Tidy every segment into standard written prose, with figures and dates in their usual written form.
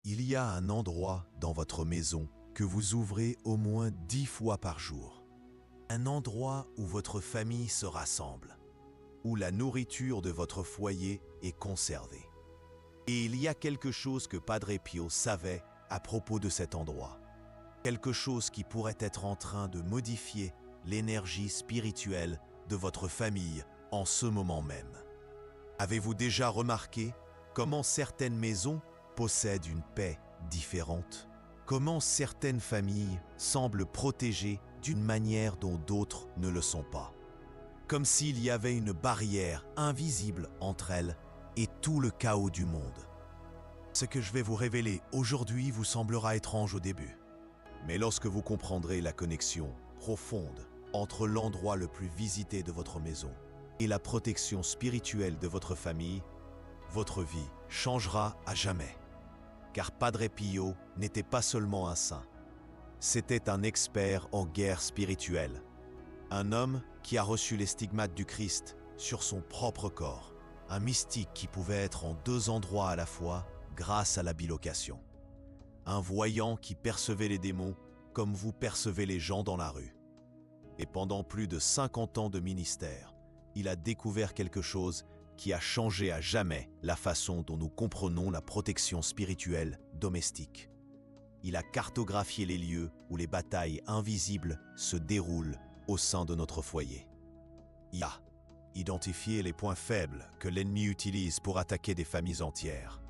Il y a un endroit dans votre maison que vous ouvrez au moins 10 fois par jour. Un endroit où votre famille se rassemble, où la nourriture de votre foyer est conservée. Et il y a quelque chose que Padre Pio savait à propos de cet endroit. Quelque chose qui pourrait être en train de modifier l'énergie spirituelle de votre famille en ce moment même. Avez-vous déjà remarqué comment certaines maisons possèdent une paix différente? Comment certaines familles semblent protégées d'une manière dont d'autres ne le sont pas? Comme s'il y avait une barrière invisible entre elles et tout le chaos du monde. Ce que je vais vous révéler aujourd'hui vous semblera étrange au début. Mais lorsque vous comprendrez la connexion profonde entre l'endroit le plus visité de votre maison et la protection spirituelle de votre famille, votre vie changera à jamais. Car Padre Pio n'était pas seulement un saint, c'était un expert en guerre spirituelle, un homme qui a reçu les stigmates du Christ sur son propre corps, un mystique qui pouvait être en 2 endroits à la fois grâce à la bilocation, un voyant qui percevait les démons comme vous percevez les gens dans la rue. Et pendant plus de 50 ans de ministère, il a découvert quelque chose qui a changé à jamais la façon dont nous comprenons la protection spirituelle domestique. Il a cartographié les lieux où les batailles invisibles se déroulent au sein de notre foyer. Il a identifié les points faibles que l'ennemi utilise pour attaquer des familles entières.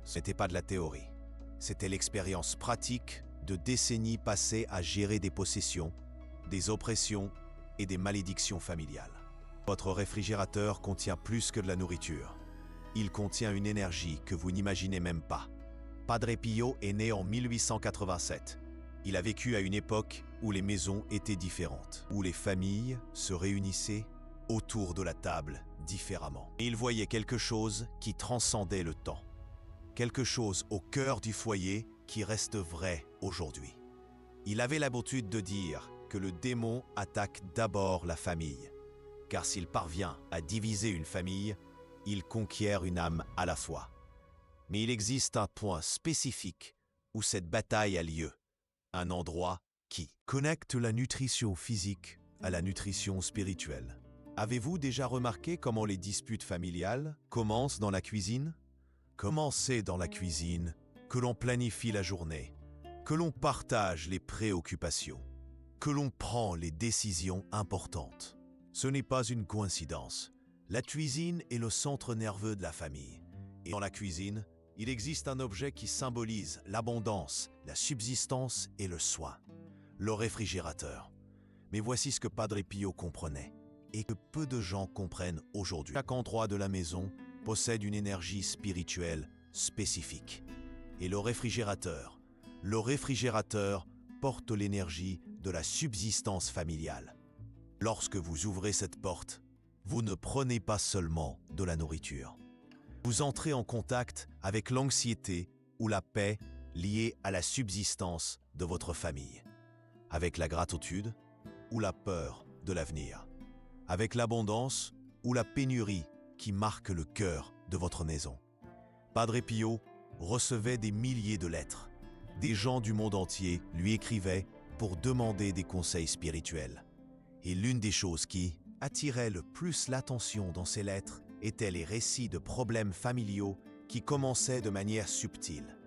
Ce n'était pas de la théorie, c'était l'expérience pratique de décennies passées à gérer des possessions, des oppressions et des malédictions familiales. Votre réfrigérateur contient plus que de la nourriture. Il contient une énergie que vous n'imaginez même pas. Padre Pio est né en 1887. Il a vécu à une époque où les maisons étaient différentes, où les familles se réunissaient autour de la table différemment. Et il voyait quelque chose qui transcendait le temps. Quelque chose au cœur du foyer qui reste vrai aujourd'hui. Il avait l'habitude de dire que le démon attaque d'abord la famille, car s'il parvient à diviser une famille, il conquiert une âme à la fois. Mais il existe un point spécifique où cette bataille a lieu, un endroit qui connecte la nutrition physique à la nutrition spirituelle. Avez-vous déjà remarqué comment les disputes familiales commencent dans la cuisine? Comment c'est dans la cuisine que l'on planifie la journée, que l'on partage les préoccupations, que l'on prend les décisions importantes? Ce n'est pas une coïncidence. La cuisine est le centre nerveux de la famille. Et dans la cuisine, il existe un objet qui symbolise l'abondance, la subsistance et le soin. Le réfrigérateur. Mais voici ce que Padre Pio comprenait, et que peu de gens comprennent aujourd'hui. Chaque endroit de la maison possède une énergie spirituelle spécifique. Et le réfrigérateur porte l'énergie de la subsistance familiale. Lorsque vous ouvrez cette porte, vous ne prenez pas seulement de la nourriture. Vous entrez en contact avec l'anxiété ou la paix liée à la subsistance de votre famille, avec la gratitude ou la peur de l'avenir, avec l'abondance ou la pénurie qui marque le cœur de votre maison. Padre Pio recevait des milliers de lettres. Des gens du monde entier lui écrivaient pour demander des conseils spirituels. Et l'une des choses qui attirait le plus l'attention dans ces lettres étaient les récits de problèmes familiaux qui commençaient de manière subtile,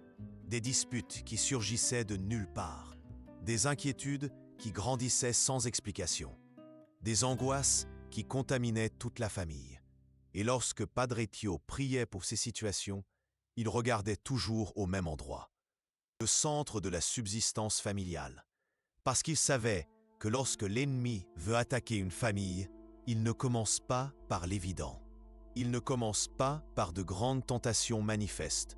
des disputes qui surgissaient de nulle part, des inquiétudes qui grandissaient sans explication, des angoisses qui contaminaient toute la famille. Et lorsque Padre Pio priait pour ces situations, il regardait toujours au même endroit, le centre de la subsistance familiale, parce qu'il savait que lorsque l'ennemi veut attaquer une famille, il ne commence pas par l'évident. Il ne commence pas par de grandes tentations manifestes.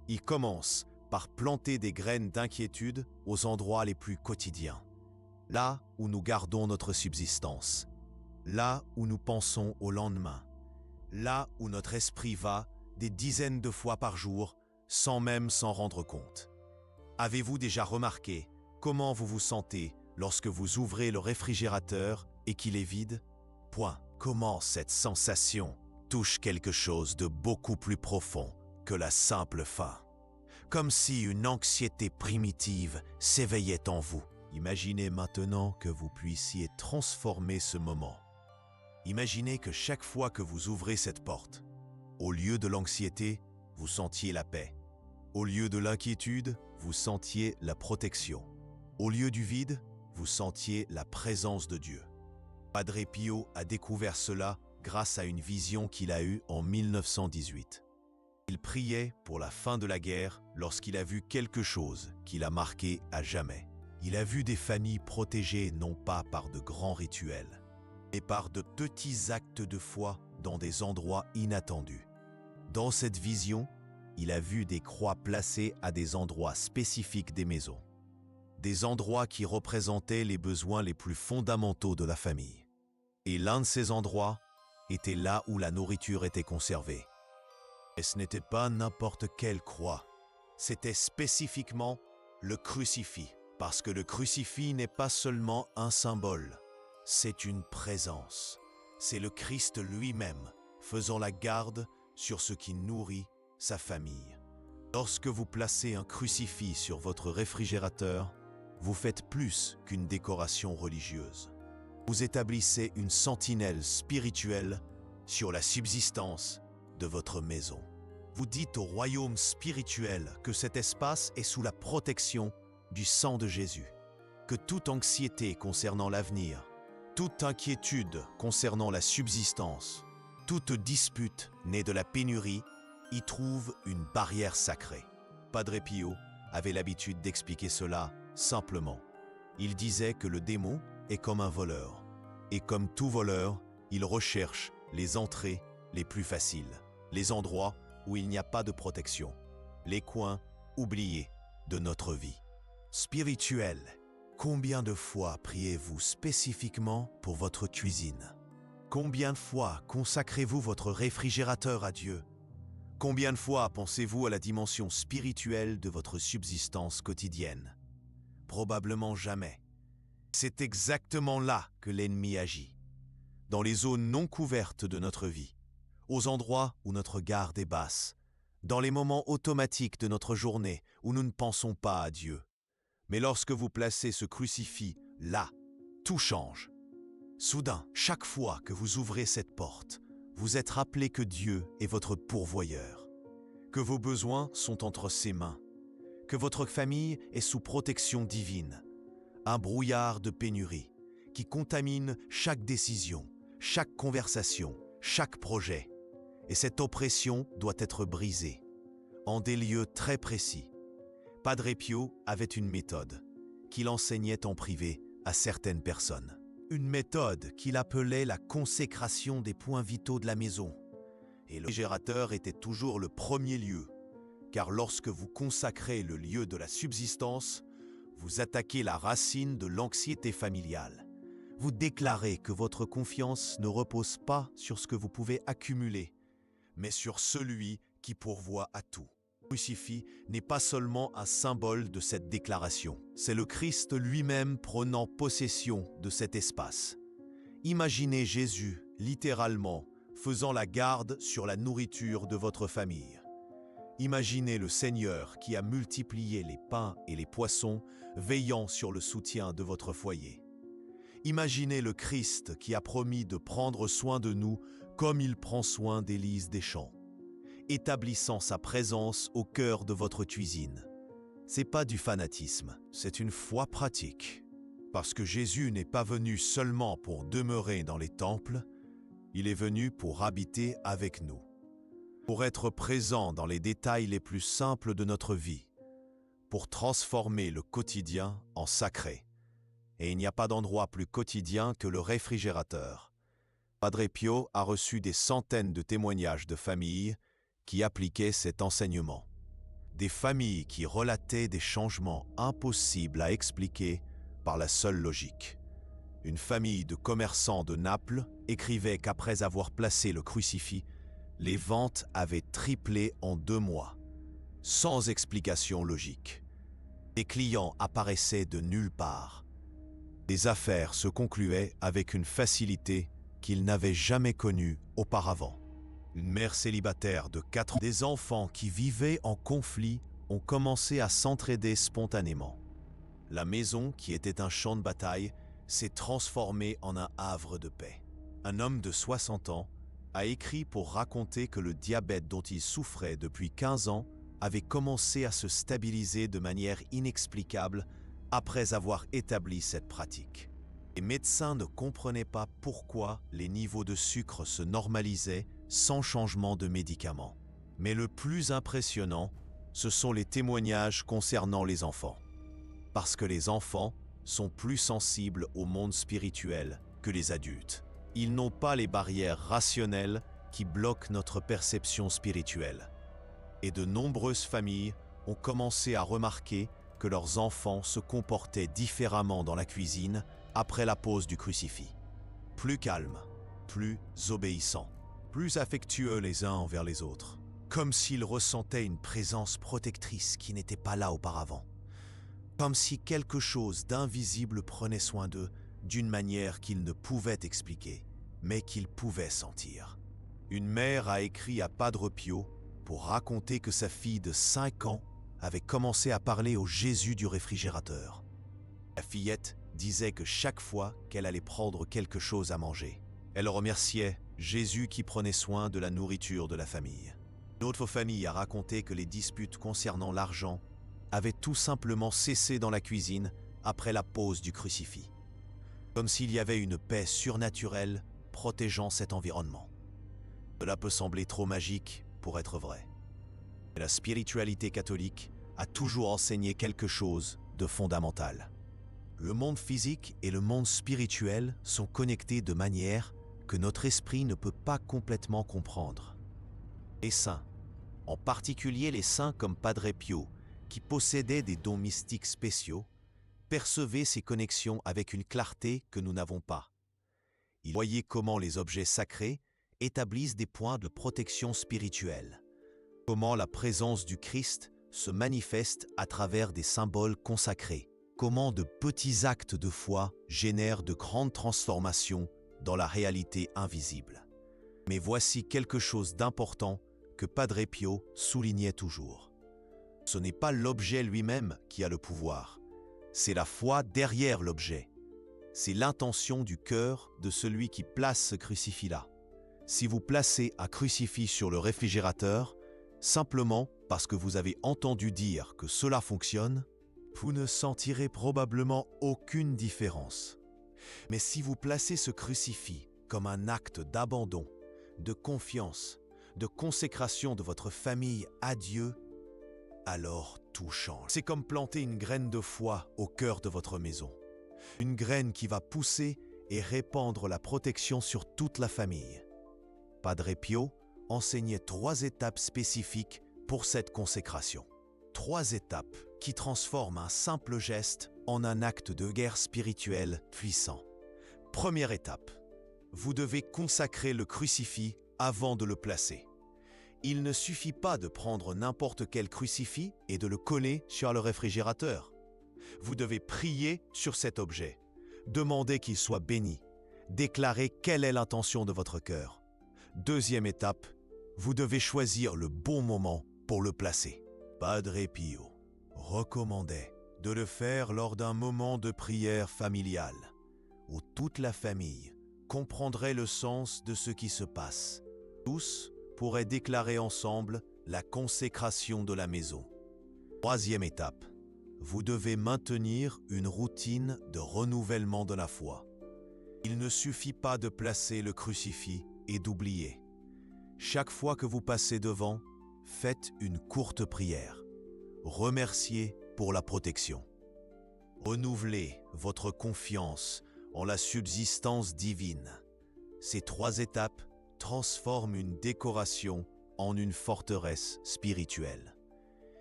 Il commence par planter des graines d'inquiétude aux endroits les plus quotidiens, là où nous gardons notre subsistance, là où nous pensons au lendemain, là où notre esprit va des dizaines de fois par jour sans même s'en rendre compte. Avez-vous déjà remarqué comment vous vous sentez lorsque vous ouvrez le réfrigérateur et qu'il est vide? Comment cette sensation touche quelque chose de beaucoup plus profond que la simple faim. comme si une anxiété primitive s'éveillait en vous. Imaginez maintenant que vous puissiez transformer ce moment. Imaginez que chaque fois que vous ouvrez cette porte, au lieu de l'anxiété, vous sentiez la paix. Au lieu de l'inquiétude, vous sentiez la protection. Au lieu du vide, vous sentiez la présence de Dieu. Padre Pio a découvert cela grâce à une vision qu'il a eue en 1918. Il priait pour la fin de la guerre lorsqu'il a vu quelque chose qui l'a marqué à jamais. Il a vu des familles protégées non pas par de grands rituels, mais par de petits actes de foi dans des endroits inattendus. Dans cette vision, il a vu des croix placées à des endroits spécifiques des maisons. Des endroits qui représentaient les besoins les plus fondamentaux de la famille. Et l'un de ces endroits était là où la nourriture était conservée. Et ce n'était pas n'importe quelle croix, c'était spécifiquement le crucifix. Parce que le crucifix n'est pas seulement un symbole, c'est une présence. C'est le Christ lui-même faisant la garde sur ce qui nourrit sa famille. Lorsque vous placez un crucifix sur votre réfrigérateur, vous faites plus qu'une décoration religieuse. Vous établissez une sentinelle spirituelle sur la subsistance de votre maison. Vous dites au royaume spirituel que cet espace est sous la protection du sang de Jésus, que toute anxiété concernant l'avenir, toute inquiétude concernant la subsistance, toute dispute née de la pénurie y trouve une barrière sacrée. Padre Pio avait l'habitude d'expliquer cela simplement. Il disait que le démon est comme un voleur, et comme tout voleur, il recherche les entrées les plus faciles, les endroits où il n'y a pas de protection, les coins oubliés de notre vie. Spirituel, combien de fois priez-vous spécifiquement pour votre cuisine? Combien de fois consacrez-vous votre réfrigérateur à Dieu? Combien de fois pensez-vous à la dimension spirituelle de votre subsistance quotidienne? Probablement jamais. C'est exactement là que l'ennemi agit, dans les zones non couvertes de notre vie, aux endroits où notre garde est basse, dans les moments automatiques de notre journée où nous ne pensons pas à Dieu. Mais lorsque vous placez ce crucifix là, tout change. Soudain, chaque fois que vous ouvrez cette porte, vous êtes rappelé que Dieu est votre pourvoyeur, que vos besoins sont entre ses mains, que votre famille est sous protection divine. Un brouillard de pénurie qui contamine chaque décision, chaque conversation, chaque projet. Et cette oppression doit être brisée, en des lieux très précis. Padre Pio avait une méthode qu'il enseignait en privé à certaines personnes. Une méthode qu'il appelait la consécration des points vitaux de la maison. Et le réfrigérateur était toujours le premier lieu, car lorsque vous consacrez le lieu de la subsistance, vous attaquez la racine de l'anxiété familiale. Vous déclarez que votre confiance ne repose pas sur ce que vous pouvez accumuler, mais sur celui qui pourvoit à tout. Le crucifix n'est pas seulement un symbole de cette déclaration, c'est le Christ lui-même prenant possession de cet espace. Imaginez Jésus, littéralement, faisant la garde sur la nourriture de votre famille. Imaginez le Seigneur qui a multiplié les pains et les poissons, veillant sur le soutien de votre foyer. Imaginez le Christ qui a promis de prendre soin de nous comme il prend soin d'Élise des champs, établissant sa présence au cœur de votre cuisine. C'est pas du fanatisme, c'est une foi pratique. Parce que Jésus n'est pas venu seulement pour demeurer dans les temples, il est venu pour habiter avec nous, pour être présent dans les détails les plus simples de notre vie, pour transformer le quotidien en sacré. Et il n'y a pas d'endroit plus quotidien que le réfrigérateur. Padre Pio a reçu des centaines de témoignages de familles qui appliquaient cet enseignement. Des familles qui relataient des changements impossibles à expliquer par la seule logique. Une famille de commerçants de Naples écrivait qu'après avoir placé le crucifix, les ventes avaient triplé en 2 mois, sans explication logique. Des clients apparaissaient de nulle part. Des affaires se concluaient avec une facilité qu'ils n'avaient jamais connue auparavant. Une mère célibataire de 4 ans, des enfants qui vivaient en conflit ont commencé à s'entraider spontanément. La maison, qui était un champ de bataille, s'est transformée en un havre de paix. Un homme de 60 ans a écrit pour raconter que le diabète dont il souffrait depuis 15 ans avait commencé à se stabiliser de manière inexplicable après avoir établi cette pratique. Les médecins ne comprenaient pas pourquoi les niveaux de sucre se normalisaient sans changement de médicaments. Mais le plus impressionnant, ce sont les témoignages concernant les enfants. Parce que les enfants sont plus sensibles au monde spirituel que les adultes. Ils n'ont pas les barrières rationnelles qui bloquent notre perception spirituelle. Et de nombreuses familles ont commencé à remarquer que leurs enfants se comportaient différemment dans la cuisine après la pose du crucifix. Plus calmes, plus obéissants, plus affectueux les uns envers les autres, comme s'ils ressentaient une présence protectrice qui n'était pas là auparavant. Comme si quelque chose d'invisible prenait soin d'eux d'une manière qu'ils ne pouvaient expliquer, mais qu'ils pouvaient sentir. Une mère a écrit à Padre Pio pour raconter que sa fille de 5 ans avait commencé à parler au Jésus du réfrigérateur. La fillette disait que chaque fois qu'elle allait prendre quelque chose à manger, elle remerciait Jésus qui prenait soin de la nourriture de la famille. Une autre famille a raconté que les disputes concernant l'argent avaient tout simplement cessé dans la cuisine après la pose du crucifix, comme s'il y avait une paix surnaturelle protégeant cet environnement. Cela peut sembler trop magique pour être vrai. Mais la spiritualité catholique a toujours enseigné quelque chose de fondamental. Le monde physique et le monde spirituel sont connectés de manière que notre esprit ne peut pas complètement comprendre. Les saints, en particulier les saints comme Padre Pio, qui possédaient des dons mystiques spéciaux, percevaient ces connexions avec une clarté que nous n'avons pas. Ils voyaient comment les objets sacrés établissent des points de protection spirituelle, comment la présence du Christ se manifeste à travers des symboles consacrés, comment de petits actes de foi génèrent de grandes transformations dans la réalité invisible. Mais voici quelque chose d'important que Padre Pio soulignait toujours. Ce n'est pas l'objet lui-même qui a le pouvoir, c'est la foi derrière l'objet. C'est l'intention du cœur de celui qui place ce crucifix-là. Si vous placez un crucifix sur le réfrigérateur, simplement parce que vous avez entendu dire que cela fonctionne, vous ne sentirez probablement aucune différence. Mais si vous placez ce crucifix comme un acte d'abandon, de confiance, de consécration de votre famille à Dieu, alors tout change. C'est comme planter une graine de foi au cœur de votre maison. Une graine qui va pousser et répandre la protection sur toute la famille. Padre Pio enseignait 3 étapes spécifiques pour cette consécration. 3 étapes qui transforment un simple geste en un acte de guerre spirituelle puissant. Première étape, vous devez consacrer le crucifix avant de le placer. Il ne suffit pas de prendre n'importe quel crucifix et de le coller sur le réfrigérateur. Vous devez prier sur cet objet, demander qu'il soit béni, déclarer quelle est l'intention de votre cœur. Deuxième étape, vous devez choisir le bon moment pour le placer. Padre Pio recommandait de le faire lors d'un moment de prière familiale, où toute la famille comprendrait le sens de ce qui se passe. Tous pourraient déclarer ensemble la consécration de la maison. Troisième étape, vous devez maintenir une routine de renouvellement de la foi. Il ne suffit pas de placer le crucifix et d'oublier. Chaque fois que vous passez devant, faites une courte prière. Remerciez pour la protection. Renouvelez votre confiance en la subsistance divine. Ces 3 étapes transforment une décoration en une forteresse spirituelle.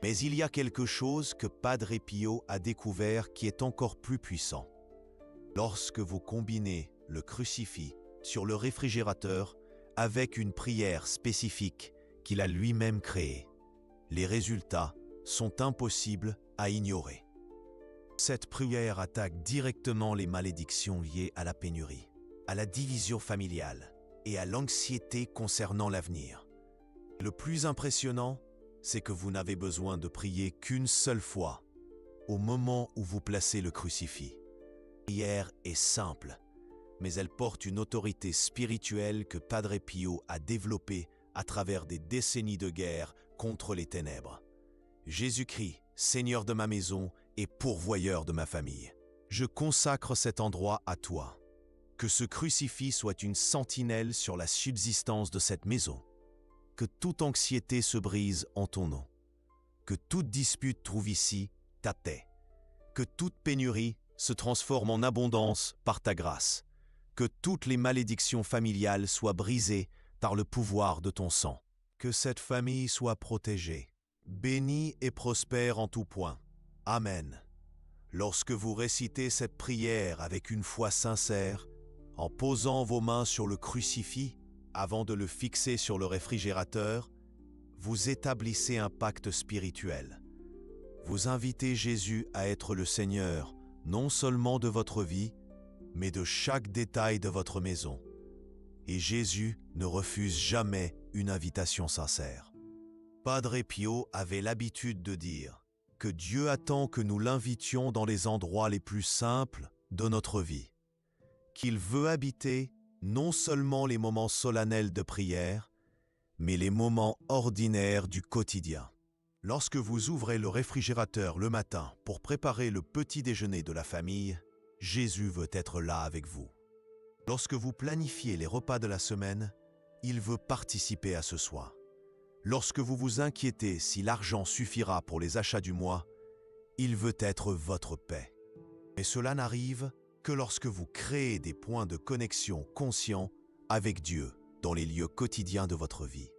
Mais il y a quelque chose que Padre Pio a découvert qui est encore plus puissant. Lorsque vous combinez le crucifix sur le réfrigérateur avec une prière spécifique qu'il a lui-même créée, les résultats sont impossibles à ignorer. Cette prière attaque directement les malédictions liées à la pénurie, à la division familiale et à l'anxiété concernant l'avenir. Le plus impressionnant, c'est que vous n'avez besoin de prier qu'une seule fois, au moment où vous placez le crucifix. La prière est simple, mais elle porte une autorité spirituelle que Padre Pio a développée à travers des décennies de guerre contre les ténèbres. Jésus-Christ, Seigneur de ma maison et pourvoyeur de ma famille. Je consacre cet endroit à toi. Que ce crucifix soit une sentinelle sur la subsistance de cette maison. Que toute anxiété se brise en ton nom. Que toute dispute trouve ici ta paix. Que toute pénurie se transforme en abondance par ta grâce. Que toutes les malédictions familiales soient brisées par le pouvoir de ton sang. Que cette famille soit protégée, bénie et prospère en tout point. Amen. Lorsque vous récitez cette prière avec une foi sincère, en posant vos mains sur le crucifix avant de le fixer sur le réfrigérateur, vous établissez un pacte spirituel. Vous invitez Jésus à être le Seigneur, non seulement de votre vie, mais de chaque détail de votre maison. Et Jésus ne refuse jamais une invitation sincère. Padre Pio avait l'habitude de dire que Dieu attend que nous l'invitions dans les endroits les plus simples de notre vie, qu'il veut habiter non seulement les moments solennels de prière, mais les moments ordinaires du quotidien. Lorsque vous ouvrez le réfrigérateur le matin pour préparer le petit déjeuner de la famille, Jésus veut être là avec vous. Lorsque vous planifiez les repas de la semaine, il veut participer à ce soin. Lorsque vous vous inquiétez si l'argent suffira pour les achats du mois, il veut être votre paix. Mais cela n'arrive que lorsque vous créez des points de connexion conscients avec Dieu dans les lieux quotidiens de votre vie.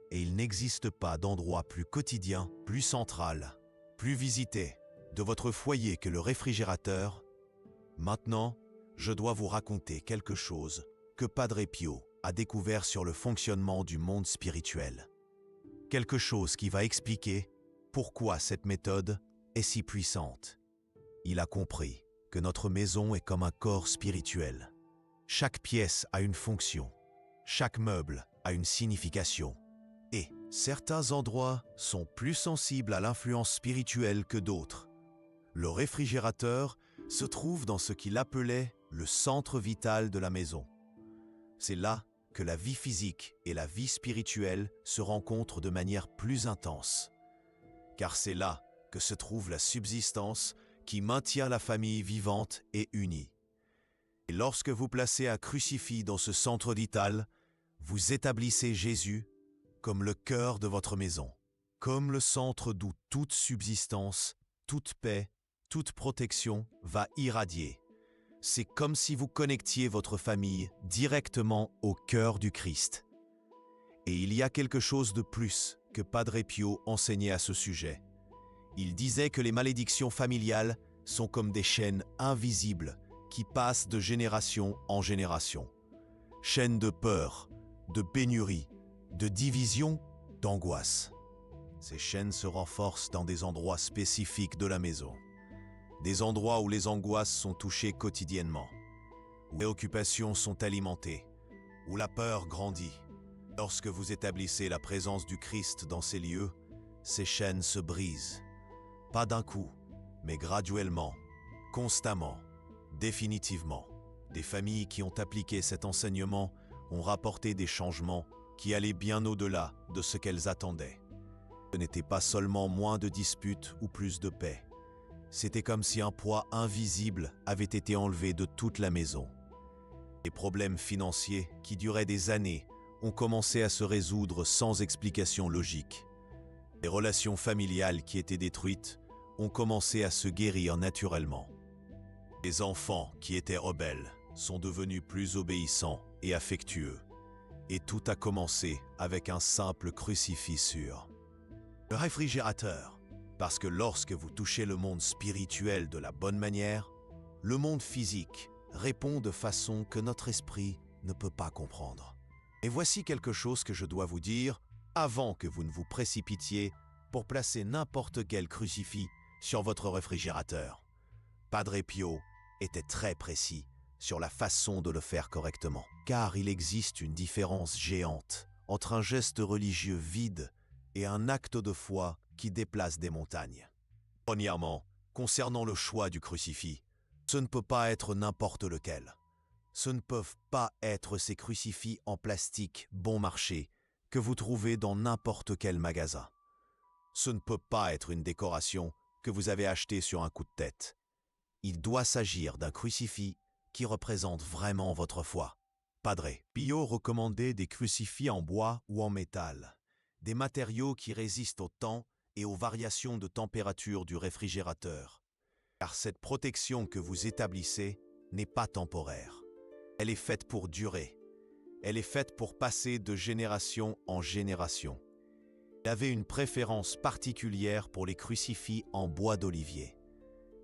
Et il n'existe pas d'endroit plus quotidien, plus central, plus visité de votre foyer que le réfrigérateur. Maintenant, je dois vous raconter quelque chose que Padre Pio a découvert sur le fonctionnement du monde spirituel. Quelque chose qui va expliquer pourquoi cette méthode est si puissante. Il a compris que notre maison est comme un corps spirituel. Chaque pièce a une fonction, chaque meuble a une signification. Et certains endroits sont plus sensibles à l'influence spirituelle que d'autres. Le réfrigérateur se trouve dans ce qu'il appelait le centre vital de la maison. C'est là que la vie physique et la vie spirituelle se rencontrent de manière plus intense. Car c'est là que se trouve la subsistance qui maintient la famille vivante et unie. Et lorsque vous placez un crucifix dans ce centre vital, vous établissez Jésus comme le cœur de votre maison, comme le centre d'où toute subsistance, toute paix, toute protection va irradier. C'est comme si vous connectiez votre famille directement au cœur du Christ. Et il y a quelque chose de plus que Padre Pio enseignait à ce sujet. Il disait que les malédictions familiales sont comme des chaînes invisibles qui passent de génération en génération. Chaînes de peur, de pénurie, de division, d'angoisse. Ces chaînes se renforcent dans des endroits spécifiques de la maison. Des endroits où les angoisses sont touchées quotidiennement, où les préoccupations sont alimentées, où la peur grandit. Lorsque vous établissez la présence du Christ dans ces lieux, ces chaînes se brisent. Pas d'un coup, mais graduellement, constamment, définitivement. Des familles qui ont appliqué cet enseignement ont rapporté des changements qui allaient bien au-delà de ce qu'elles attendaient. Ce n'était pas seulement moins de disputes ou plus de paix. C'était comme si un poids invisible avait été enlevé de toute la maison. Les problèmes financiers qui duraient des années ont commencé à se résoudre sans explication logique. Les relations familiales qui étaient détruites ont commencé à se guérir naturellement. Les enfants qui étaient rebelles sont devenus plus obéissants et affectueux. Et tout a commencé avec un simple crucifix sur le réfrigérateur. Parce que lorsque vous touchez le monde spirituel de la bonne manière, le monde physique répond de façon que notre esprit ne peut pas comprendre. Et voici quelque chose que je dois vous dire avant que vous ne vous précipitiez pour placer n'importe quel crucifix sur votre réfrigérateur. Padre Pio était très précis sur la façon de le faire correctement, car il existe une différence géante entre un geste religieux vide et un acte de foi qui déplace des montagnes. Premièrement, concernant le choix du crucifix, ce ne peut pas être n'importe lequel. Ce ne peuvent pas être ces crucifix en plastique bon marché que vous trouvez dans n'importe quel magasin. Ce ne peut pas être une décoration que vous avez achetée sur un coup de tête. Il doit s'agir d'un crucifix qui représente vraiment votre foi. Padre Pio recommandait des crucifix en bois ou en métal, des matériaux qui résistent au temps et aux variations de température du réfrigérateur. Car cette protection que vous établissez n'est pas temporaire. Elle est faite pour durer. Elle est faite pour passer de génération en génération. Il avait une préférence particulière pour les crucifix en bois d'olivier,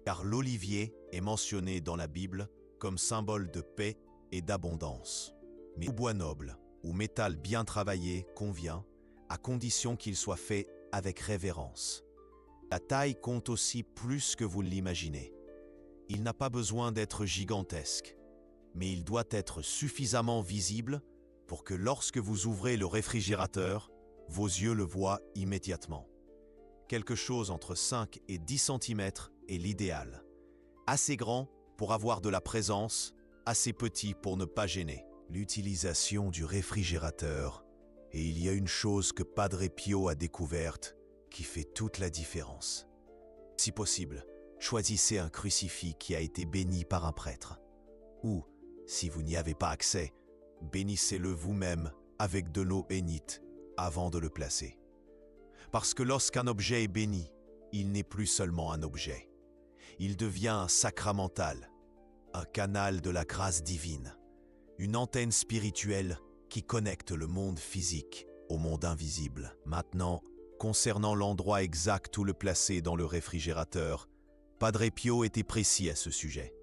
car l'olivier est mentionné dans la Bible comme symbole de paix et d'abondance. Mais tout bois noble ou métal bien travaillé convient, à condition qu'il soit fait avec révérence. La taille compte aussi plus que vous l'imaginez. Il n'a pas besoin d'être gigantesque, mais il doit être suffisamment visible pour que lorsque vous ouvrez le réfrigérateur, vos yeux le voient immédiatement. Quelque chose entre 5 et 10 cm est l'idéal. Assez grand pour avoir de la présence, assez petit pour ne pas gêner. L'utilisation du réfrigérateur, et il y a une chose que Padre Pio a découverte qui fait toute la différence. Si possible, choisissez un crucifix qui a été béni par un prêtre. Ou, si vous n'y avez pas accès, bénissez-le vous-même avec de l'eau bénite avant de le placer. Parce que lorsqu'un objet est béni, il n'est plus seulement un objet. Il devient un sacramental, un canal de la grâce divine, une antenne spirituelle qui connecte le monde physique au monde invisible. Maintenant, concernant l'endroit exact où le placer dans le réfrigérateur, Padre Pio était précis à ce sujet.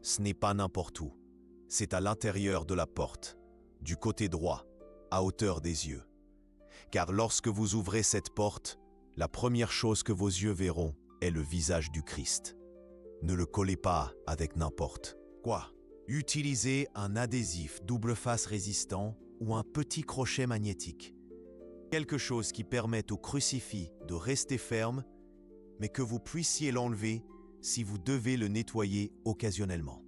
Ce n'est pas n'importe où, c'est à l'intérieur de la porte, du côté droit, à hauteur des yeux. Car lorsque vous ouvrez cette porte, la première chose que vos yeux verront est le visage du Christ. Ne le collez pas avec n'importe quoi. Utilisez un adhésif double face résistant ou un petit crochet magnétique. Quelque chose qui permette au crucifix de rester ferme, mais que vous puissiez l'enlever si vous devez le nettoyer occasionnellement.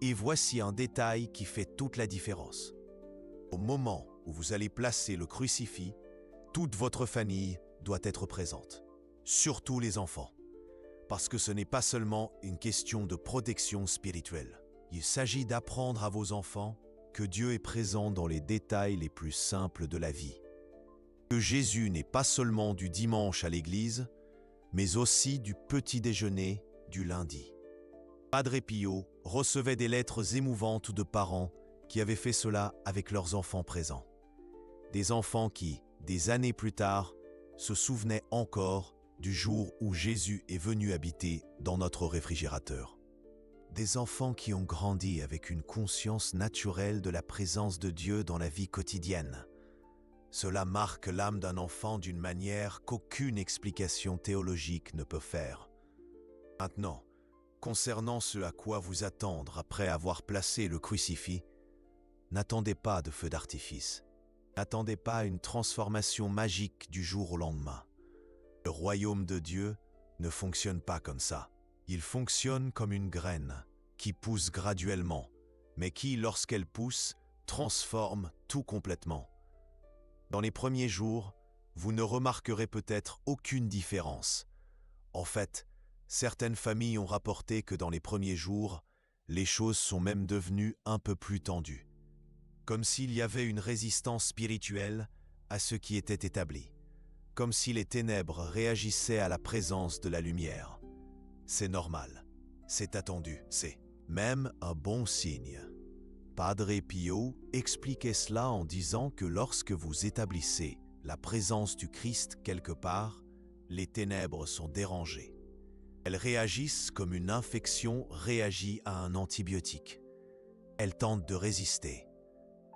Et voici un détail qui fait toute la différence. Au moment où vous allez placer le crucifix, toute votre famille doit être présente, surtout les enfants, parce que ce n'est pas seulement une question de protection spirituelle. Il s'agit d'apprendre à vos enfants que Dieu est présent dans les détails les plus simples de la vie. Que Jésus n'est pas seulement du dimanche à l'église, mais aussi du petit déjeuner du lundi. Padre Pio recevait des lettres émouvantes de parents qui avaient fait cela avec leurs enfants présents. Des enfants qui, des années plus tard, se souvenaient encore du jour où Jésus est venu habiter dans notre réfrigérateur. Des enfants qui ont grandi avec une conscience naturelle de la présence de Dieu dans la vie quotidienne. Cela marque l'âme d'un enfant d'une manière qu'aucune explication théologique ne peut faire. Maintenant, concernant ce à quoi vous attendre après avoir placé le crucifix, n'attendez pas de feu d'artifice. N'attendez pas une transformation magique du jour au lendemain. Le royaume de Dieu ne fonctionne pas comme ça. Il fonctionne comme une graine qui pousse graduellement, mais qui, lorsqu'elle pousse, transforme tout complètement. Dans les premiers jours, vous ne remarquerez peut-être aucune différence. En fait, certaines familles ont rapporté que dans les premiers jours, les choses sont même devenues un peu plus tendues. Comme s'il y avait une résistance spirituelle à ce qui était établi. Comme si les ténèbres réagissaient à la présence de la lumière. C'est normal, c'est attendu, c'est même un bon signe. Padre Pio expliquait cela en disant que lorsque vous établissez la présence du Christ quelque part, les ténèbres sont dérangées. Elles réagissent comme une infection réagit à un antibiotique. Elles tentent de résister.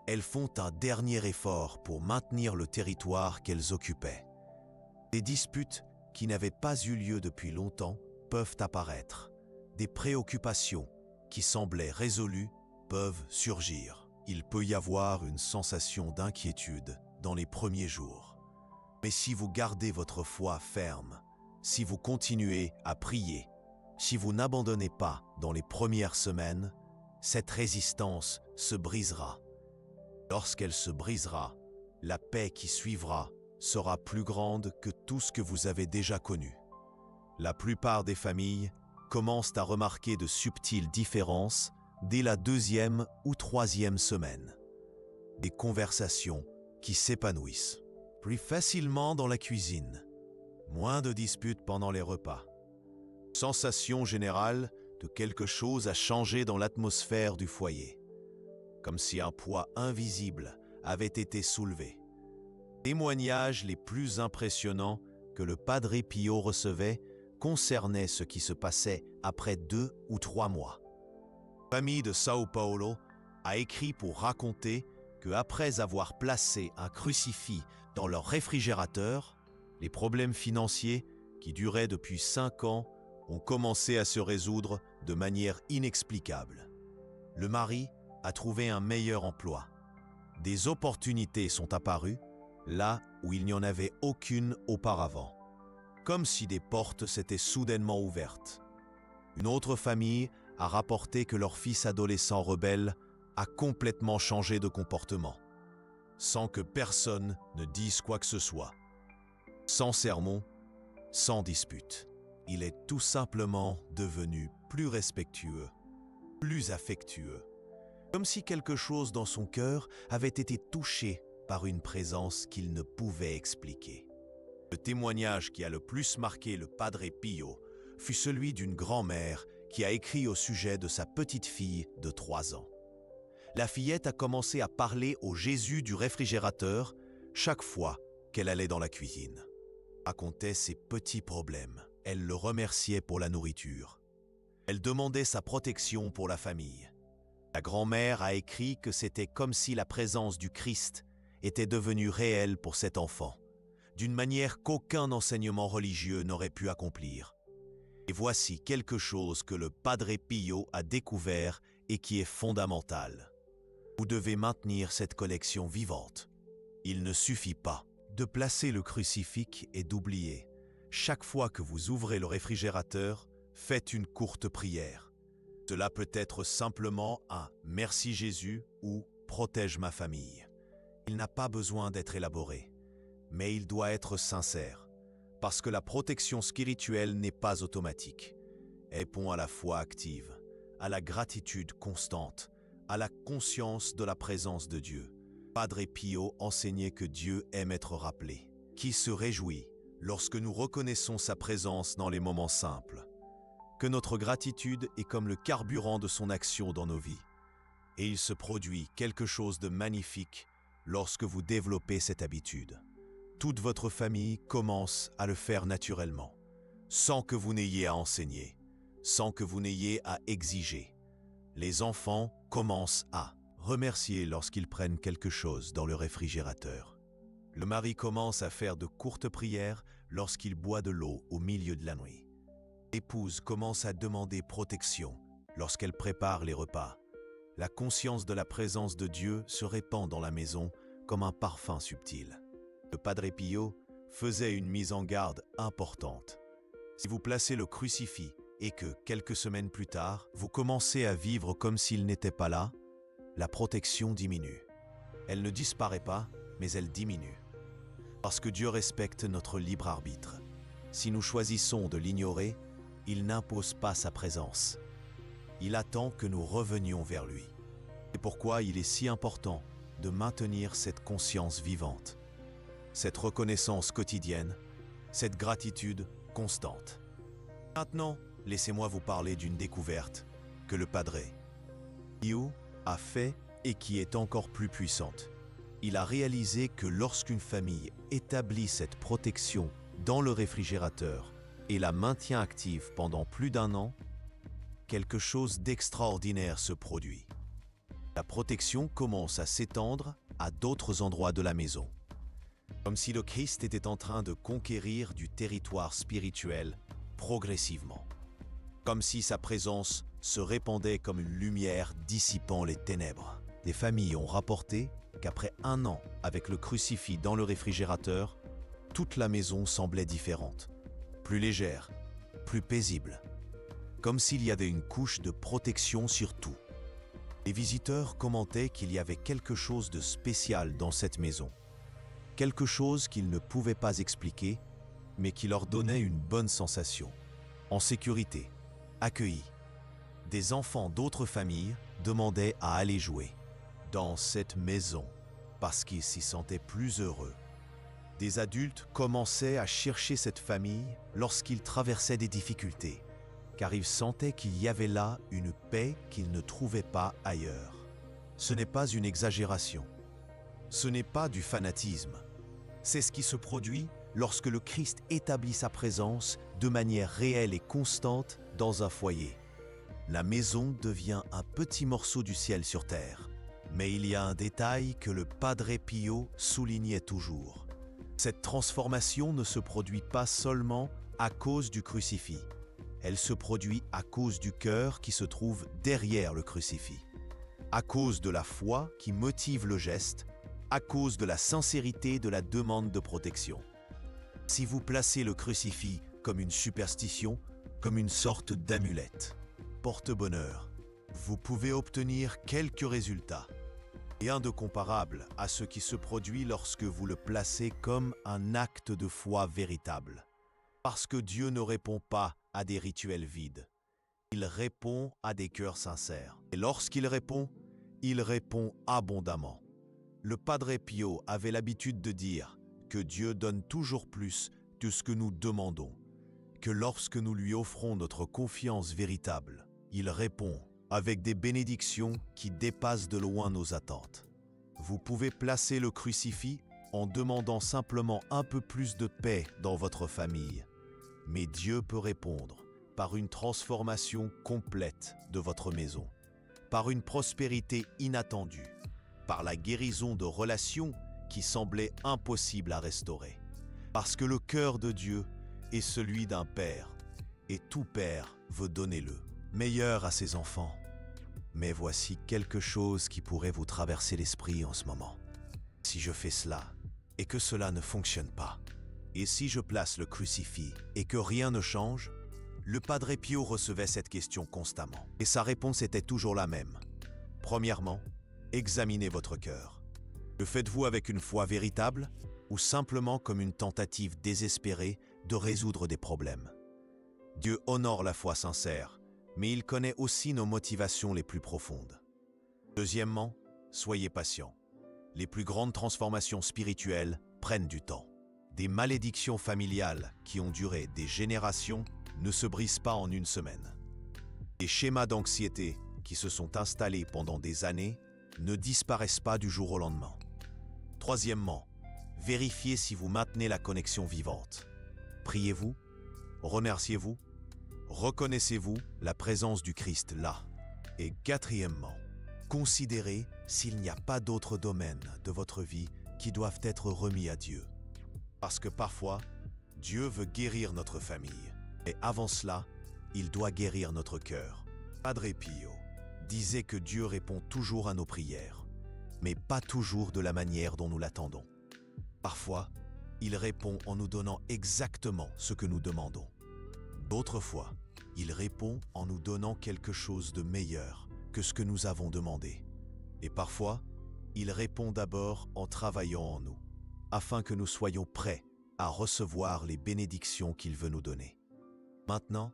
Elles font un dernier effort pour maintenir le territoire qu'elles occupaient. Des disputes qui n'avaient pas eu lieu depuis longtemps peuvent apparaître. Des préoccupations qui semblaient résolues peuvent surgir. Il peut y avoir une sensation d'inquiétude dans les premiers jours. Mais si vous gardez votre foi ferme, si vous continuez à prier, si vous n'abandonnez pas dans les premières semaines, cette résistance se brisera. Lorsqu'elle se brisera, la paix qui suivra sera plus grande que tout ce que vous avez déjà connu. La plupart des familles commencent à remarquer de subtiles différences dès la 2e ou 3e semaine. Des conversations qui s'épanouissent plus facilement dans la cuisine, moins de disputes pendant les repas. Sensation générale de quelque chose a changé dans l'atmosphère du foyer, comme si un poids invisible avait été soulevé. Témoignages les plus impressionnants que le Padre Pio recevait concernaient ce qui se passait après 2 ou 3 mois. La famille de Sao Paulo a écrit pour raconter qu'après avoir placé un crucifix dans leur réfrigérateur, les problèmes financiers qui duraient depuis 5 ans ont commencé à se résoudre de manière inexplicable. Le mari a trouvé un meilleur emploi. Des opportunités sont apparues là où il n'y en avait aucune auparavant, comme si des portes s'étaient soudainement ouvertes. Une autre famille a rapporté que leur fils adolescent rebelle a complètement changé de comportement, sans que personne ne dise quoi que ce soit. Sans sermon, sans dispute. Il est tout simplement devenu plus respectueux, plus affectueux, comme si quelque chose dans son cœur avait été touché par une présence qu'il ne pouvait expliquer. Le témoignage qui a le plus marqué le Padre Pio fut celui d'une grand-mère qui a écrit au sujet de sa petite fille de 3 ans. La fillette a commencé à parler au Jésus du réfrigérateur chaque fois qu'elle allait dans la cuisine. Racontait ses petits problèmes. Elle le remerciait pour la nourriture. Elle demandait sa protection pour la famille. La grand-mère a écrit que c'était comme si la présence du Christ était devenue réelle pour cet enfant, d'une manière qu'aucun enseignement religieux n'aurait pu accomplir. Et voici quelque chose que le Padre Pio a découvert et qui est fondamental. Vous devez maintenir cette connexion vivante. Il ne suffit pas de placer le crucifix et d'oublier. Chaque fois que vous ouvrez le réfrigérateur, faites une courte prière. Cela peut être simplement un « Merci Jésus » ou « Protège ma famille ». Il n'a pas besoin d'être élaboré, mais il doit être sincère, parce que la protection spirituelle n'est pas automatique. Elle répond à la foi active, à la gratitude constante, à la conscience de la présence de Dieu. Padre Pio enseignait que Dieu aime être rappelé, qui se réjouit lorsque nous reconnaissons sa présence dans les moments simples, que notre gratitude est comme le carburant de son action dans nos vies. Et il se produit quelque chose de magnifique lorsque vous développez cette habitude. Toute votre famille commence à le faire naturellement, sans que vous n'ayez à enseigner, sans que vous n'ayez à exiger. Les enfants commencent à remercier lorsqu'ils prennent quelque chose dans le réfrigérateur. Le mari commence à faire de courtes prières lorsqu'il boit de l'eau au milieu de la nuit. L'épouse commence à demander protection lorsqu'elle prépare les repas. La conscience de la présence de Dieu se répand dans la maison comme un parfum subtil. Le Padre Pio faisait une mise en garde importante. Si vous placez le crucifix et que, quelques semaines plus tard, vous commencez à vivre comme s'il n'était pas là, la protection diminue. Elle ne disparaît pas, mais elle diminue. Parce que Dieu respecte notre libre arbitre. Si nous choisissons de l'ignorer, il n'impose pas sa présence. Il attend que nous revenions vers lui. C'est pourquoi il est si important de maintenir cette conscience vivante, cette reconnaissance quotidienne, cette gratitude constante. Maintenant, laissez-moi vous parler d'une découverte que le Padre Pio a fait et qui est encore plus puissante. Il a réalisé que lorsqu'une famille établit cette protection dans le réfrigérateur et la maintient active pendant plus d'1 an, quelque chose d'extraordinaire se produit. La protection commence à s'étendre à d'autres endroits de la maison, comme si le Christ était en train de conquérir du territoire spirituel progressivement, comme si sa présence se répandait comme une lumière dissipant les ténèbres. Des familles ont rapporté qu'après 1 an avec le crucifix dans le réfrigérateur, toute la maison semblait différente, plus légère, plus paisible, comme s'il y avait une couche de protection sur tout. Les visiteurs commentaient qu'il y avait quelque chose de spécial dans cette maison, quelque chose qu'ils ne pouvaient pas expliquer, mais qui leur donnait une bonne sensation, en sécurité, accueillis. Des enfants d'autres familles demandaient à aller jouer dans cette maison parce qu'ils s'y sentaient plus heureux. Des adultes commençaient à chercher cette famille lorsqu'ils traversaient des difficultés, car ils sentaient qu'il y avait là une paix qu'ils ne trouvaient pas ailleurs. Ce n'est pas une exagération. Ce n'est pas du fanatisme. C'est ce qui se produit lorsque le Christ établit sa présence de manière réelle et constante dans un foyer. La maison devient un petit morceau du ciel sur terre. Mais il y a un détail que le Padre Pio soulignait toujours. Cette transformation ne se produit pas seulement à cause du crucifix. Elle se produit à cause du cœur qui se trouve derrière le crucifix, à cause de la foi qui motive le geste, à cause de la sincérité de la demande de protection. Si vous placez le crucifix comme une superstition, comme une sorte d'amulette, porte-bonheur, vous pouvez obtenir quelques résultats. Rien de comparable à ce qui se produit lorsque vous le placez comme un acte de foi véritable. Parce que Dieu ne répond pas à des rituels vides. Il répond à des cœurs sincères. Et lorsqu'il répond abondamment. Le Padre Pio avait l'habitude de dire que Dieu donne toujours plus de ce que nous demandons, que lorsque nous lui offrons notre confiance véritable, il répond avec des bénédictions qui dépassent de loin nos attentes. Vous pouvez placer le crucifix en demandant simplement un peu plus de paix dans votre famille. Mais Dieu peut répondre par une transformation complète de votre maison, par une prospérité inattendue, par la guérison de relations qui semblaient impossibles à restaurer. Parce que le cœur de Dieu est celui d'un père, et tout père veut donner le meilleur à ses enfants. Mais voici quelque chose qui pourrait vous traverser l'esprit en ce moment. Si je fais cela, et que cela ne fonctionne pas, et si je place le crucifix et que rien ne change, le Padre Pio recevait cette question constamment. Et sa réponse était toujours la même. Premièrement, examinez votre cœur. Le faites-vous avec une foi véritable ou simplement comme une tentative désespérée de résoudre des problèmes? Dieu honore la foi sincère, mais il connaît aussi nos motivations les plus profondes. Deuxièmement, soyez patient. Les plus grandes transformations spirituelles prennent du temps. Des malédictions familiales qui ont duré des générations ne se brisent pas en une semaine. Des schémas d'anxiété qui se sont installés pendant des années ne disparaissent pas du jour au lendemain. Troisièmement, vérifiez si vous maintenez la connexion vivante. Priez-vous, remerciez-vous, reconnaissez-vous la présence du Christ là. Et quatrièmement, considérez s'il n'y a pas d'autres domaines de votre vie qui doivent être remis à Dieu. Parce que parfois, Dieu veut guérir notre famille. Et avant cela, il doit guérir notre cœur. Padre Pio disait que Dieu répond toujours à nos prières, mais pas toujours de la manière dont nous l'attendons. Parfois, il répond en nous donnant exactement ce que nous demandons. D'autres fois, il répond en nous donnant quelque chose de meilleur que ce que nous avons demandé. Et parfois, il répond d'abord en travaillant en nous, afin que nous soyons prêts à recevoir les bénédictions qu'il veut nous donner. Maintenant,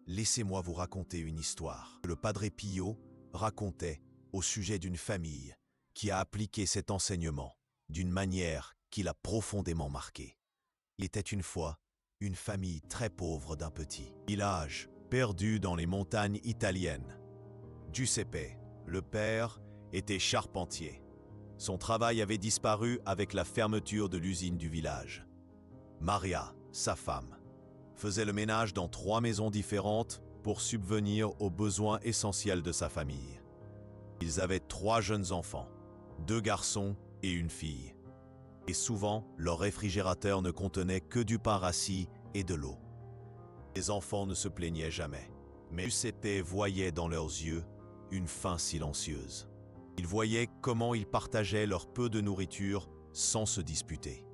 laissez-moi vous raconter une histoire que le Padre Pio racontait au sujet d'une famille qui a appliqué cet enseignement d'une manière qui l'a profondément marqué. Il était une fois une famille très pauvre d'un petit village perdu dans les montagnes italiennes. Giuseppe, le père, était charpentier. Son travail avait disparu avec la fermeture de l'usine du village. Maria, sa femme, faisait le ménage dans 3 maisons différentes pour subvenir aux besoins essentiels de sa famille. Ils avaient 3 jeunes enfants, 2 garçons et une fille. Et souvent, leur réfrigérateur ne contenait que du pain rassis et de l'eau. Les enfants ne se plaignaient jamais, mais Giuseppe voyait dans leurs yeux une faim silencieuse. Il voyait comment ils partageaient leur peu de nourriture sans se disputer.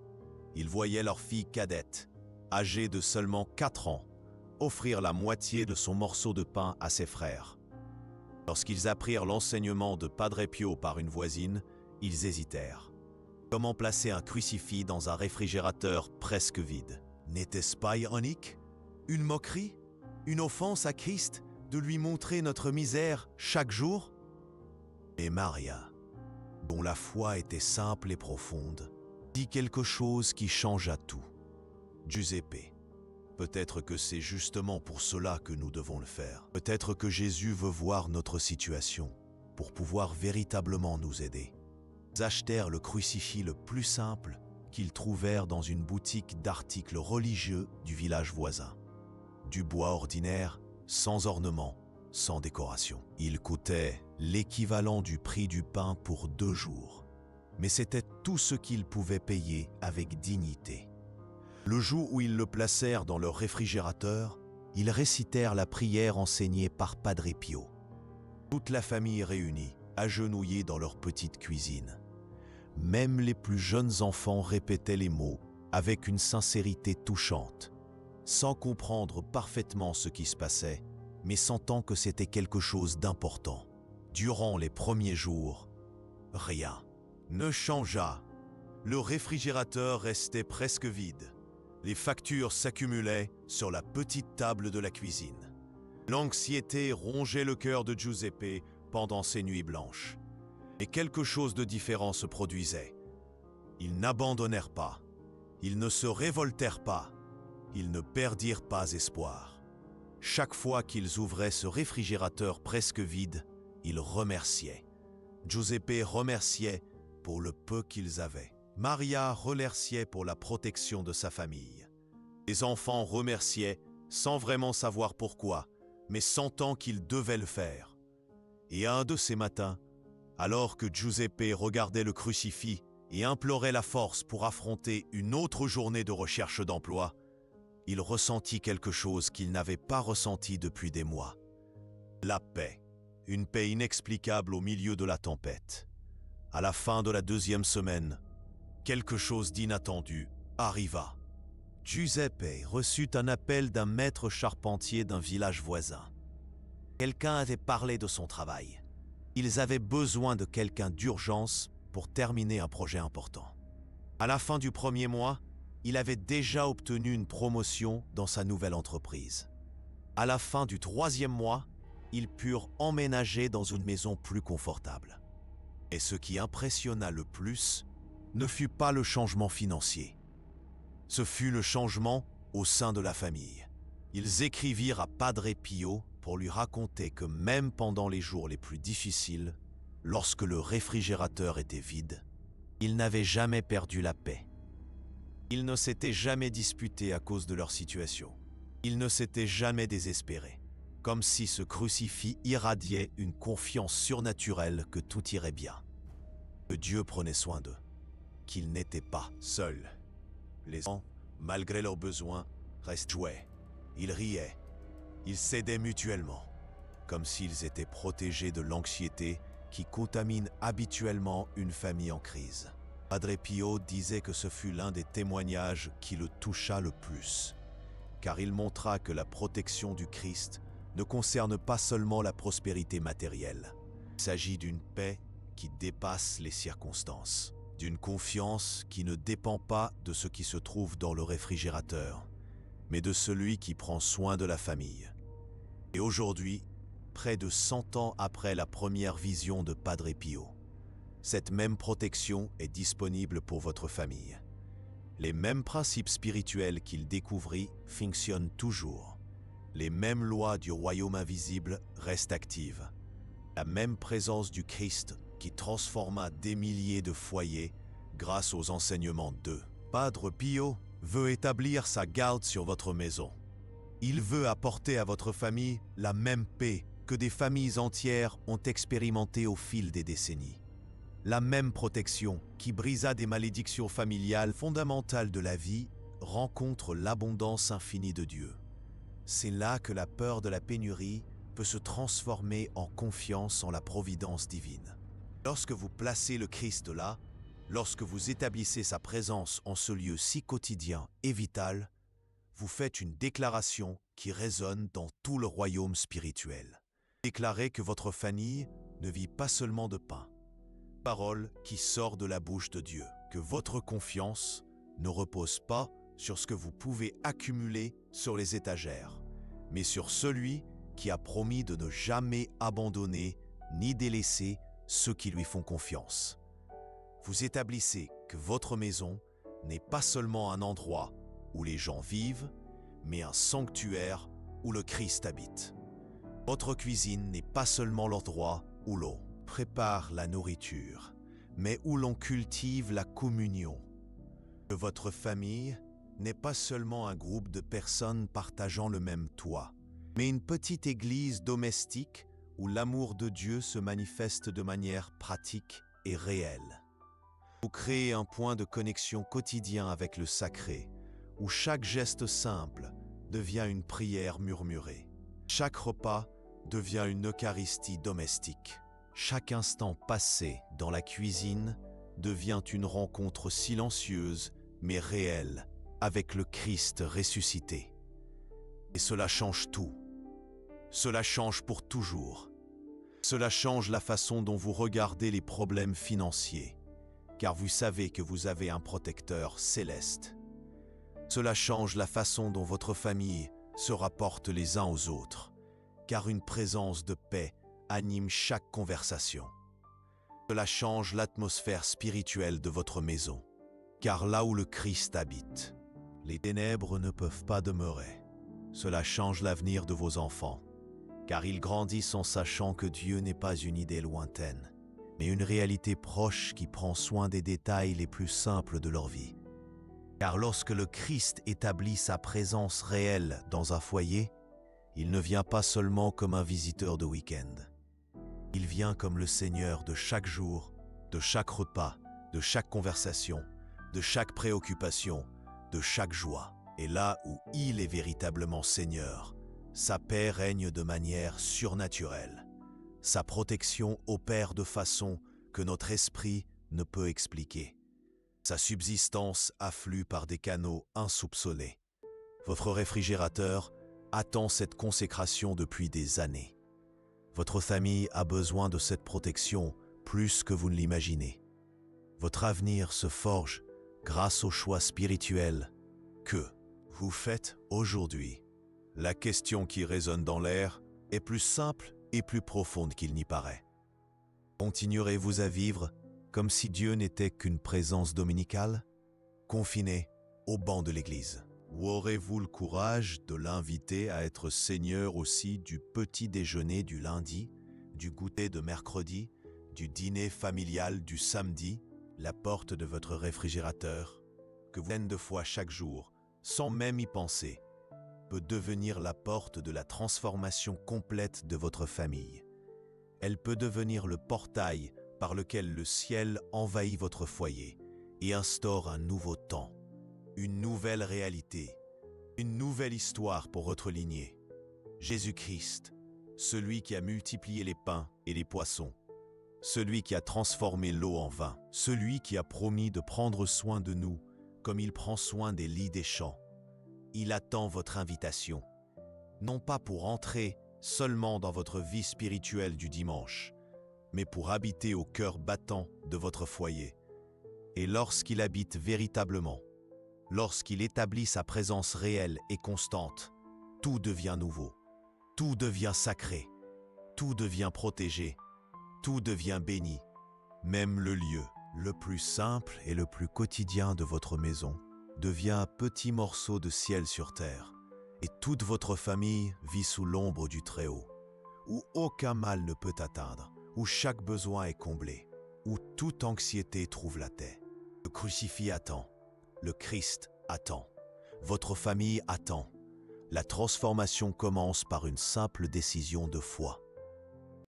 Ils voyaient leur fille cadette, âgée de seulement 4 ans, offrir la moitié de son morceau de pain à ses frères. Lorsqu'ils apprirent l'enseignement de Padre Pio par une voisine, ils hésitèrent. Comment placer un crucifix dans un réfrigérateur presque vide? N'était-ce pas ironique? Une moquerie? Une offense à Christ de lui montrer notre misère chaque jour? Et Maria, dont la foi était simple et profonde, dit quelque chose qui changea tout. Giuseppe, peut-être que c'est justement pour cela que nous devons le faire. Peut-être que Jésus veut voir notre situation pour pouvoir véritablement nous aider. Ils achetèrent le crucifix le plus simple qu'ils trouvèrent dans une boutique d'articles religieux du village voisin. Du bois ordinaire, sans ornement, sans décoration. Il coûtait l'équivalent du prix du pain pour 2 jours. Mais c'était tout ce qu'ils pouvaient payer avec dignité. Le jour où ils le placèrent dans leur réfrigérateur, ils récitèrent la prière enseignée par Padre Pio. Toute la famille réunie, agenouillée dans leur petite cuisine. Même les plus jeunes enfants répétaient les mots avec une sincérité touchante, sans comprendre parfaitement ce qui se passait, mais sentant que c'était quelque chose d'important. Durant les premiers jours, rien ne changea. Le réfrigérateur restait presque vide. Les factures s'accumulaient sur la petite table de la cuisine. L'anxiété rongeait le cœur de Giuseppe pendant ces nuits blanches. Mais quelque chose de différent se produisait. Ils n'abandonnèrent pas. Ils ne se révoltèrent pas. Ils ne perdirent pas espoir. Chaque fois qu'ils ouvraient ce réfrigérateur presque vide, ils remerciaient. Giuseppe remerciait pour le peu qu'ils avaient. Maria remerciait pour la protection de sa famille. Les enfants remerciaient sans vraiment savoir pourquoi, mais sentant qu'ils devaient le faire. Et un de ces matins, alors que Giuseppe regardait le crucifix et implorait la force pour affronter une autre journée de recherche d'emploi, il ressentit quelque chose qu'il n'avait pas ressenti depuis des mois. La paix, une paix inexplicable au milieu de la tempête. À la fin de la 2e semaine, quelque chose d'inattendu arriva. Giuseppe reçut un appel d'un maître charpentier d'un village voisin. Quelqu'un avait parlé de son travail. Ils avaient besoin de quelqu'un d'urgence pour terminer un projet important. À la fin du 1er mois, il avait déjà obtenu une promotion dans sa nouvelle entreprise. À la fin du 3e mois, ils purent emménager dans une maison plus confortable. Et ce qui impressionna le plus ne fut pas le changement financier. Ce fut le changement au sein de la famille. Ils écrivirent à Padre Pio pour lui raconter que même pendant les jours les plus difficiles, lorsque le réfrigérateur était vide, ils n'avaient jamais perdu la paix. Ils ne s'étaient jamais disputés à cause de leur situation. Ils ne s'étaient jamais désespérés, comme si ce crucifix irradiait une confiance surnaturelle que tout irait bien, que Dieu prenait soin d'eux, qu'ils n'étaient pas seuls. Les enfants, malgré leurs besoins, restaient joués. Ils riaient. Ils s'aidaient mutuellement, comme s'ils étaient protégés de l'anxiété qui contamine habituellement une famille en crise. Padre Pio disait que ce fut l'un des témoignages qui le toucha le plus, car il montra que la protection du Christ ne concerne pas seulement la prospérité matérielle. Il s'agit d'une paix qui dépasse les circonstances, d'une confiance qui ne dépend pas de ce qui se trouve dans le réfrigérateur, mais de celui qui prend soin de la famille. Et aujourd'hui, près de 100 ans après la première vision de Padre Pio, cette même protection est disponible pour votre famille. Les mêmes principes spirituels qu'il découvrit fonctionnent toujours. Les mêmes lois du royaume invisible restent actives. La même présence du Christ qui transforma des milliers de foyers grâce aux enseignements de Padre Pio veut établir sa garde sur votre maison. Il veut apporter à votre famille la même paix que des familles entières ont expérimenté au fil des décennies. La même protection qui brisa des malédictions familiales fondamentales de la vie rencontre l'abondance infinie de Dieu. C'est là que la peur de la pénurie peut se transformer en confiance en la providence divine. Lorsque vous placez le Christ là, Lorsque vous établissez sa présence en ce lieu si quotidien et vital, vous faites une déclaration qui résonne dans tout le royaume spirituel. Déclarez que votre famille ne vit pas seulement de pain. Parole qui sort de la bouche de Dieu. Que votre confiance ne repose pas sur ce que vous pouvez accumuler sur les étagères, mais sur celui qui a promis de ne jamais abandonner ni délaisser ceux qui lui font confiance. Vous établissez que votre maison n'est pas seulement un endroit où les gens vivent, mais un sanctuaire où le Christ habite. Votre cuisine n'est pas seulement l'endroit où l'on prépare la nourriture, mais où l'on cultive la communion. Que votre famille n'est pas seulement un groupe de personnes partageant le même toit, mais une petite église domestique où l'amour de Dieu se manifeste de manière pratique et réelle. Vous créez un point de connexion quotidien avec le sacré, où chaque geste simple devient une prière murmurée. Chaque repas devient une Eucharistie domestique. Chaque instant passé dans la cuisine devient une rencontre silencieuse mais réelle avec le Christ ressuscité. Et cela change tout. Cela change pour toujours. Cela change la façon dont vous regardez les problèmes financiers, car vous savez que vous avez un protecteur céleste. Cela change la façon dont votre famille se rapporte les uns aux autres, car une présence de paix anime chaque conversation. Cela change l'atmosphère spirituelle de votre maison, car là où le Christ habite, les ténèbres ne peuvent pas demeurer. Cela change l'avenir de vos enfants, car ils grandissent en sachant que Dieu n'est pas une idée lointaine, mais une réalité proche qui prend soin des détails les plus simples de leur vie. Car lorsque le Christ établit sa présence réelle dans un foyer, il ne vient pas seulement comme un visiteur de week-end. Il vient comme le Seigneur de chaque jour, de chaque repas, de chaque conversation, de chaque préoccupation, de chaque joie. Et là où il est véritablement Seigneur, sa paix règne de manière surnaturelle. Sa protection opère de façon que notre esprit ne peut expliquer. Sa subsistance afflue par des canaux insoupçonnés. Votre réfrigérateur attend cette consécration depuis des années. Votre famille a besoin de cette protection plus que vous ne l'imaginez. Votre avenir se forge grâce aux choix spirituels que vous faites aujourd'hui. La question qui résonne dans l'air est plus simple et plus profonde qu'il n'y paraît. Continuerez-vous à vivre comme si Dieu n'était qu'une présence dominicale, confiné au banc de l'Église? Ou aurez-vous le courage de l'inviter à être Seigneur aussi du petit déjeuner du lundi, du goûter de mercredi, du dîner familial du samedi, la porte de votre réfrigérateur, que vous faites de fois chaque jour, sans même y penser, peut devenir la porte de la transformation complète de votre famille. Elle peut devenir le portail par lequel le ciel envahit votre foyer et instaure un nouveau temps, une nouvelle réalité, une nouvelle histoire pour votre lignée. Jésus-Christ, celui qui a multiplié les pains et les poissons, celui qui a transformé l'eau en vin, celui qui a promis de prendre soin de nous comme il prend soin des lits des champs. Il attend votre invitation, non pas pour entrer seulement dans votre vie spirituelle du dimanche, mais pour habiter au cœur battant de votre foyer. Et lorsqu'il habite véritablement, lorsqu'il établit sa présence réelle et constante, tout devient nouveau, tout devient sacré, tout devient protégé, tout devient béni. Même le lieu le plus simple et le plus quotidien de votre maison devient un petit morceau de ciel sur terre, et toute votre famille vit sous l'ombre du Très-Haut, où aucun mal ne peut atteindre, où chaque besoin est comblé, où toute anxiété trouve la paix. Le crucifix attend, le Christ attend, votre famille attend. La transformation commence par une simple décision de foi.